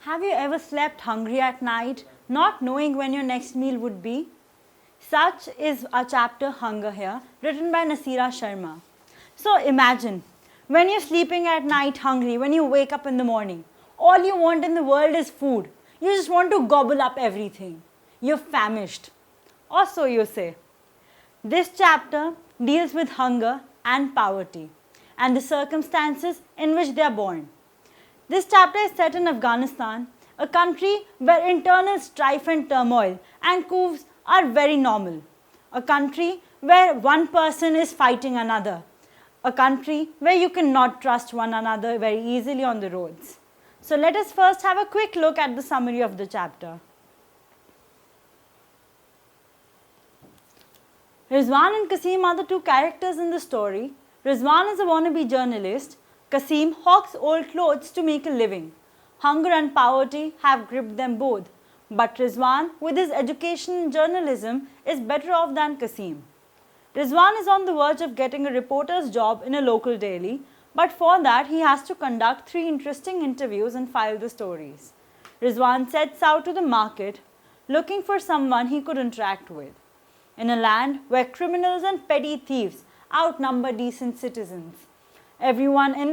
Have you ever slept hungry at night, not knowing when your next meal would be? Such is our chapter Hunger here, written by Nasira Sharma. So imagine, when you're sleeping at night hungry, when you wake up in the morning, all you want in the world is food. You just want to gobble up everything. You're famished. Or so you say. This chapter deals with hunger and poverty and the circumstances in which they are born. This chapter is set in Afghanistan, a country where internal strife and turmoil and coups are very normal. A country where one person is fighting another. A country where you cannot trust one another very easily on the roads. So let us first have a quick look at the summary of the chapter. Rizwan and Kasim are the two characters in the story. Rizwan is a wannabe journalist. Kasim hawks old clothes to make a living. Hunger and poverty have gripped them both. But Rizwan, with his education in journalism, is better off than Kasim. Rizwan is on the verge of getting a reporter's job in a local daily, but for that he has to conduct 3 interesting interviews and file the stories. Rizwan sets out to the market, looking for someone he could interact with. In a land where criminals and petty thieves outnumber decent citizens, everyone in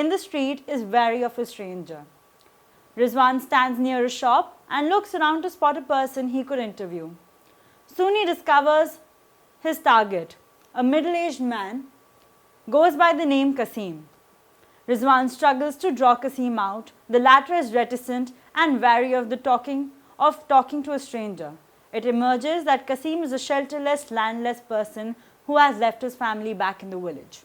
the street is wary of a stranger. Rizwan stands near a shop and looks around to spot a person he could interview. Soon he discovers his target, a middle-aged man, goes by the name Kasim. Rizwan struggles to draw Kasim out. The latter is reticent and wary of talking to a stranger. It emerges that Kasim is a shelterless, landless person who has left his family back in the village.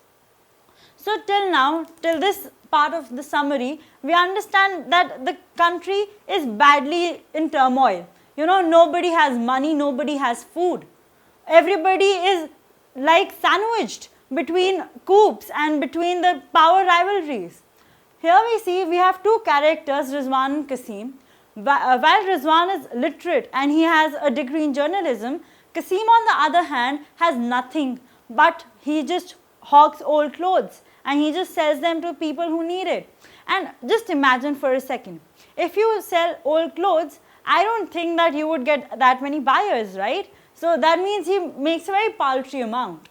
So till this part of the summary, we understand that the country is badly in turmoil. Nobody has money, nobody has food. Everybody is like sandwiched between coups and between the power rivalries. Here we have 2 characters, Rizwan and Kasim. While Rizwan is literate and he has a degree in journalism, Kasim on the other hand has nothing, but he just hawks old clothes and he just sells them to people who need it. And just imagine for a second, if you sell old clothes, I don't think that you would get that many buyers, right? So that means he makes a very paltry amount.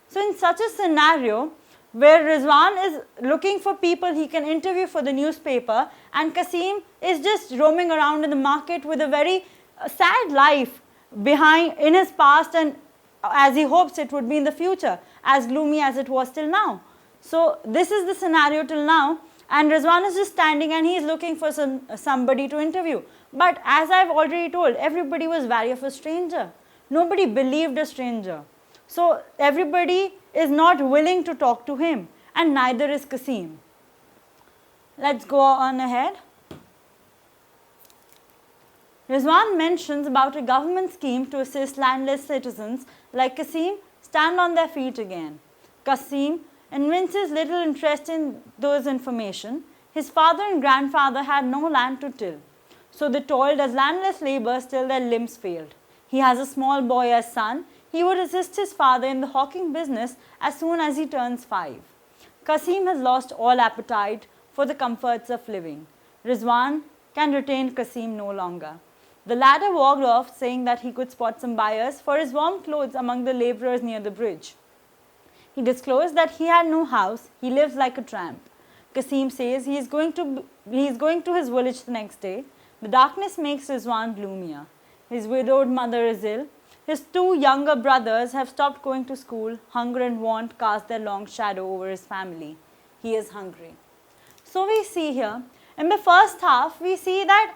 So in such a scenario, where Rizwan is looking for people he can interview for the newspaper and Kasim is just roaming around in the market with a very sad life in his past, and as he hopes it would be in the future, as gloomy as it was till now. So this is the scenario till now, and Rizwan is just standing and he is looking for somebody to interview. But as I have already told, everybody was wary of a stranger. Nobody believed a stranger. So everybody is not willing to talk to him, and neither is Kasim. Let's go on ahead. Rizwan mentions about a government scheme to assist landless citizens like Kasim stand on their feet again. Kasim evinces little interest in those information. His father and grandfather had no land to till, so they toiled as landless labourers till their limbs failed. He has a small boy as son. He would assist his father in the hawking business as soon as he turns 5. Kasim has lost all appetite for the comforts of living. Rizwan can retain Kasim no longer. The latter walked off saying that he could spot some buyers for his warm clothes among the labourers near the bridge. He disclosed that he had no house, he lives like a tramp. Kasim says he is going to his village the next day. The darkness makes Rizwan gloomier. His widowed mother is ill. His 2 younger brothers have stopped going to school. Hunger and want cast their long shadow over his family. He is hungry. So we see here, in the first half, we see that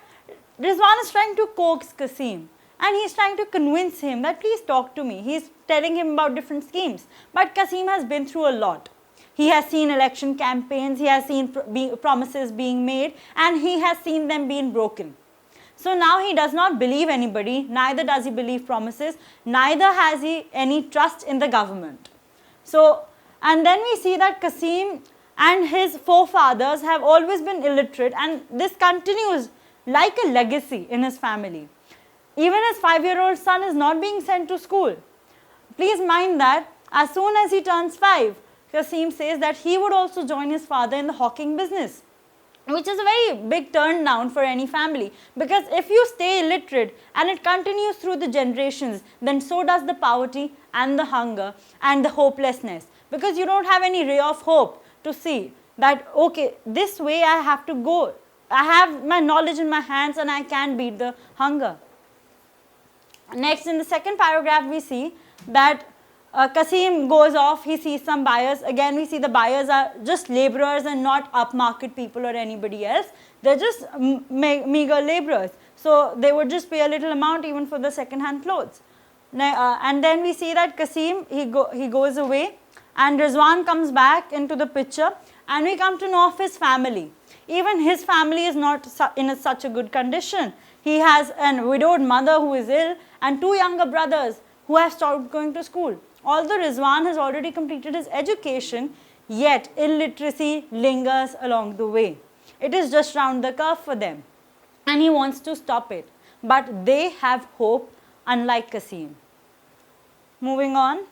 Rizwan is trying to coax Kasim and he's trying to convince him that please talk to me. He's telling him about different schemes. But Kasim has been through a lot. He has seen election campaigns, he has seen promises being made, and he has seen them being broken. So now he does not believe anybody, neither does he believe promises, neither has he any trust in the government. And then we see that Kasim and his forefathers have always been illiterate, and this continues like a legacy in his family. Even his 5-year-old son is not being sent to school. Please mind that as soon as he turns 5, Kasim says that he would also join his father in the hawking business. which is a very big turn down for any family, because if you stay illiterate and it continues through the generations, then so does the poverty and the hunger and the hopelessness, because you don't have any ray of hope to see that, okay, this way I have to go. I have my knowledge in my hands and I can beat the hunger. Next, in the second paragraph, we see that Kasim goes off, he sees some buyers. Again, we see the buyers are just laborers and not upmarket people or anybody else. They're just meager laborers. So they would just pay a little amount even for the second-hand clothes. And then we see that Kasim, he goes away, and Rizwan comes back into the picture, and we come to know of his family. Even his family is not in such a good condition. He has a widowed mother who is ill and two younger brothers who have stopped going to school. Although Rizwan has already completed his education, yet illiteracy lingers along the way. It is just round the curve for them, and he wants to stop it. But they have hope, unlike Kasim. Moving on.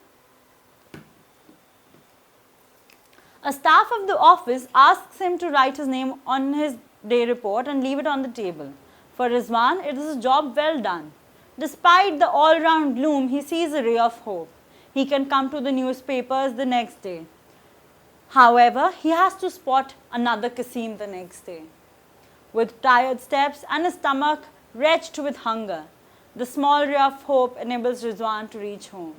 A staff of the office asks him to write his name on his day report and leave it on the table. For Rizwan, it is a job well done. Despite the all-round gloom, he sees a ray of hope. He can come to the newspapers the next day. However, he has to spot another Kasim the next day. With tired steps and a stomach wretched with hunger, the small ray of hope enables Rizwan to reach home.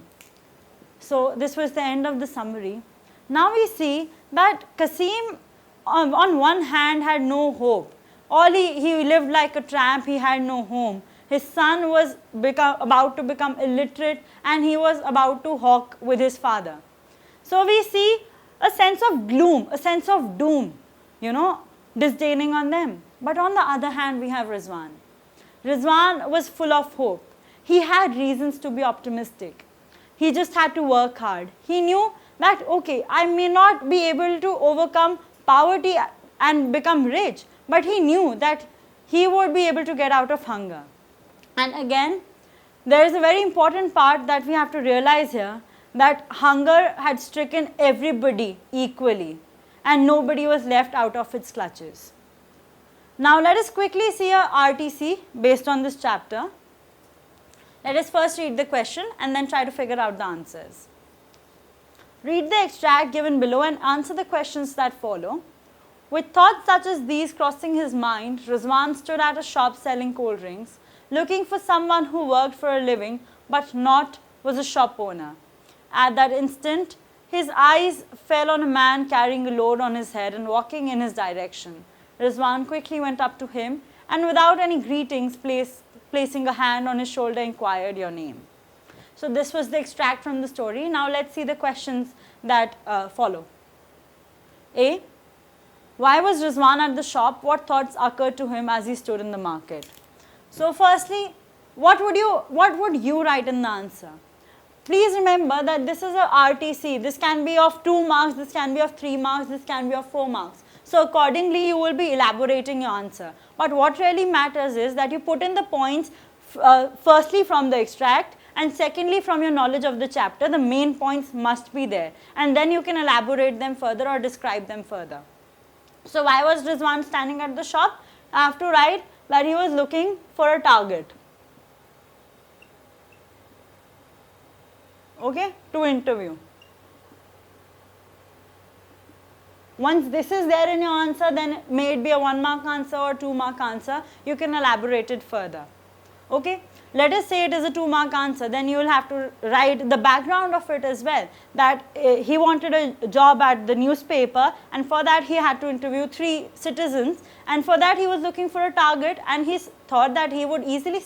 So this was the end of the summary. Now we see that Kasim on one hand had no hope. He lived like a tramp, he had no home. His son was about to become illiterate, and he was about to hawk with his father. So we see a sense of gloom, a sense of doom, disdaining on them. But on the other hand, we have Rizwan. Rizwan was full of hope. He had reasons to be optimistic. He just had to work hard. He knew that, okay, I may not be able to overcome poverty and become rich, but he knew that he would be able to get out of hunger. And again, there is a very important part that we have to realize here, that hunger had stricken everybody equally and nobody was left out of its clutches. Now let us quickly see a RTC based on this chapter. Let us first read the question and then try to figure out the answers. Read the extract given below and answer the questions that follow. With thoughts such as these crossing his mind, Rizwan stood at a shop selling cold drinks, looking for someone who worked for a living but was a shop owner. At that instant, his eyes fell on a man carrying a load on his head and walking in his direction. Rizwan quickly went up to him and without any greetings, placing a hand on his shoulder, inquired your name. So this was the extract from the story. Now let's see the questions that follow. A. Why was Rizwan at the shop? What thoughts occurred to him as he stood in the market? So firstly, what would you write in the answer? Please remember that this is a RTC. This can be of 2 marks, this can be of 3 marks, this can be of 4 marks. So accordingly, you will be elaborating your answer. But what really matters is that you put in the points firstly from the extract and secondly from your knowledge of the chapter. The main points must be there, and then you can elaborate them further or describe them further. So why was Rizwan standing at the shop? I have to write that he was looking for a target, okay, to interview. Once this is there in your answer, then may it be a 1 mark answer or 2 mark answer, you can elaborate it further. Okay, let us say it is a 2 mark answer, then you will have to write the background of it as well, that he wanted a job at the newspaper, and for that he had to interview 3 citizens, and for that he was looking for a target, and he thought that he would easily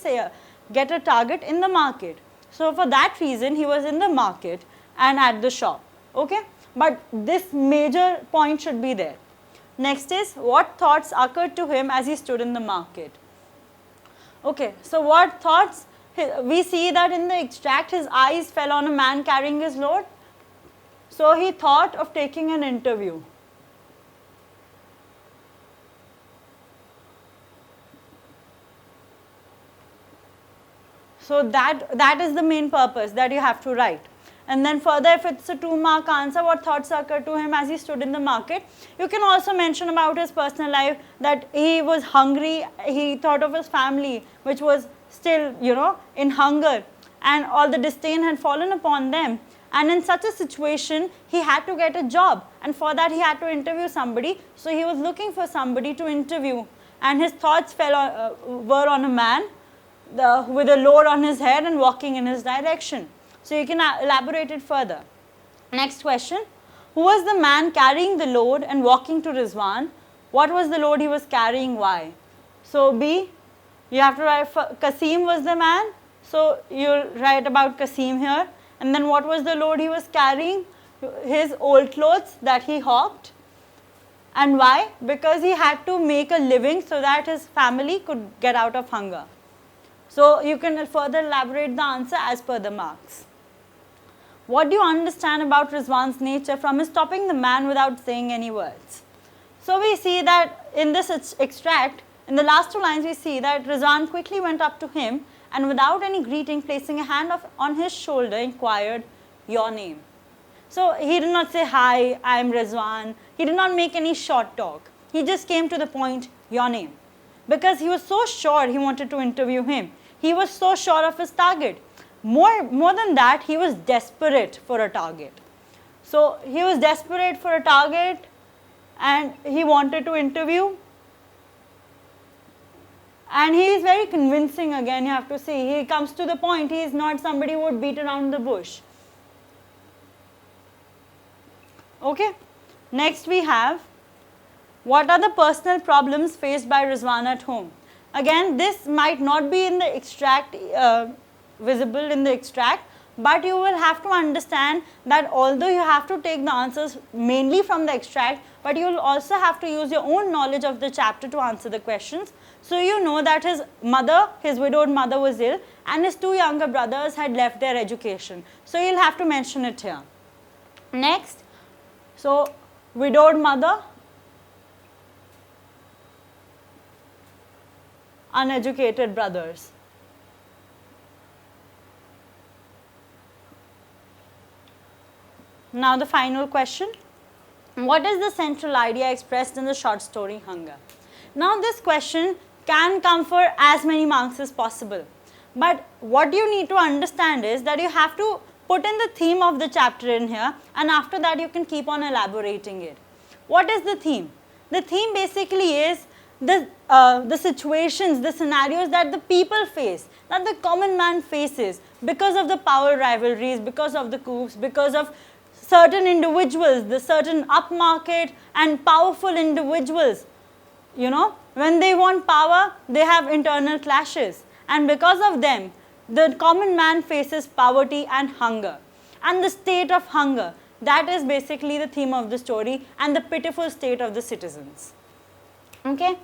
get a target in the market. So for that reason he was in the market and at the shop. Okay, but this major point should be there. Next is, what thoughts occurred to him as he stood in the market? Okay, so what thoughts? We see that in the extract his eyes fell on a man carrying his load. So he thought of taking an interview. So that is the main purpose that you have to write. And then further, if it's a 2-mark answer, what thoughts occurred to him as he stood in the market? You can also mention about his personal life, that he was hungry, he thought of his family, which was still, in hunger, and all the disdain had fallen upon them. And in such a situation, he had to get a job, and for that he had to interview somebody. So he was looking for somebody to interview, and his thoughts were on a man with a load on his head and walking in his direction. So you can elaborate it further. Next question. Who was the man carrying the load and walking to Rizwan? What was the load he was carrying? Why? So B, you have to write Qasim was the man. So you'll write about Qasim here. And then what was the load he was carrying? His old clothes that he hawked. And why? Because he had to make a living so that his family could get out of hunger. So you can further elaborate the answer as per the marks. What do you understand about Rizwan's nature from his stopping the man without saying any words? So we see that in this extract, in the last 2 lines we see that Rizwan quickly went up to him and without any greeting, placing a hand on his shoulder, inquired, "Your name?" So he did not say, "Hi, I am Rizwan." He did not make any short talk. He just came to the point, "Your name." Because he was so sure he wanted to interview him. He was so sure of his target. More than that, he was desperate for a target. So he was desperate for a target and he wanted to interview. And he is very convincing, again you have to see. He comes to the point. He is not somebody who would beat around the bush. Okay. Next we have, what are the personal problems faced by Rizwan at home? Again, this might not be in the extract, visible in the extract, but you will have to understand that although you have to take the answers mainly from the extract, but you will also have to use your own knowledge of the chapter to answer the questions. So you know that his mother, his widowed mother was ill, and his 2 younger brothers had left their education. So you'll have to mention it here. Next, so widowed mother, uneducated brothers. Now the final question. What is the central idea expressed in the short story Hunger? Now this question can come for as many marks as possible. But what you need to understand is that you have to put in the theme of the chapter in here, and after that you can keep on elaborating it. What is the theme? The theme basically is the situations, the scenarios that the people face, that the common man faces because of the power rivalries, because of the coups, because of certain individuals, the certain upmarket and powerful individuals. When they want power, they have internal clashes, and because of them, the common man faces poverty and hunger, and the state of hunger. That is basically the theme of the story, and the pitiful state of the citizens. Okay,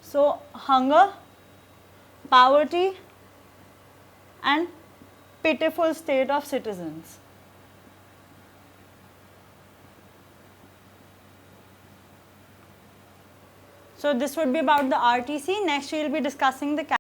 so hunger, poverty, and pitiful state of citizens. So this would be about the RTC. Next we will be discussing the